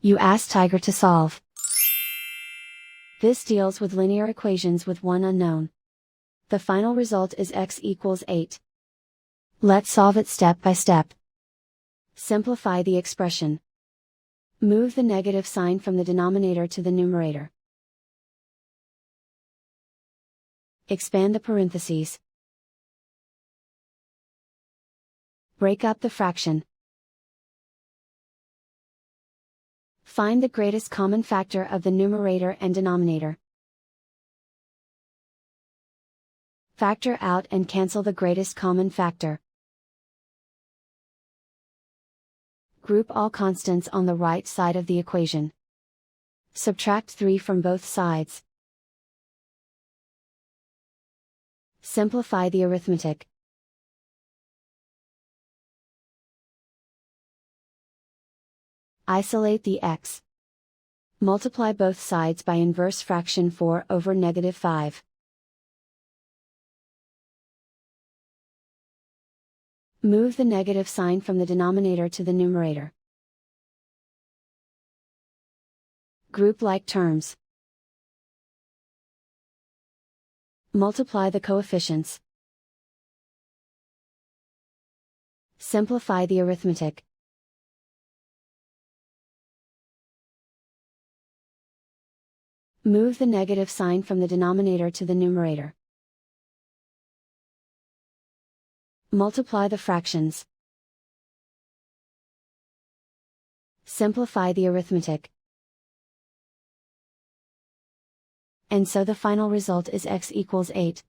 You ask Tiger to solve. This deals with linear equations with one unknown. The final result is x equals 8. Let's solve it step by step. Simplify the expression. Move the negative sign from the denominator to the numerator. Expand the parentheses. Break up the fraction. Find the greatest common factor of the numerator and denominator. Factor out and cancel the greatest common factor. Group all constants on the right side of the equation. Subtract 3 from both sides. Simplify the arithmetic. Isolate the x. Multiply both sides by inverse fraction 4 over -5. Move the negative sign from the denominator to the numerator. Group like terms. Multiply the coefficients. Simplify the arithmetic. Move the negative sign from the denominator to the numerator. Multiply the fractions. Simplify the arithmetic. And so the final result is x equals 8.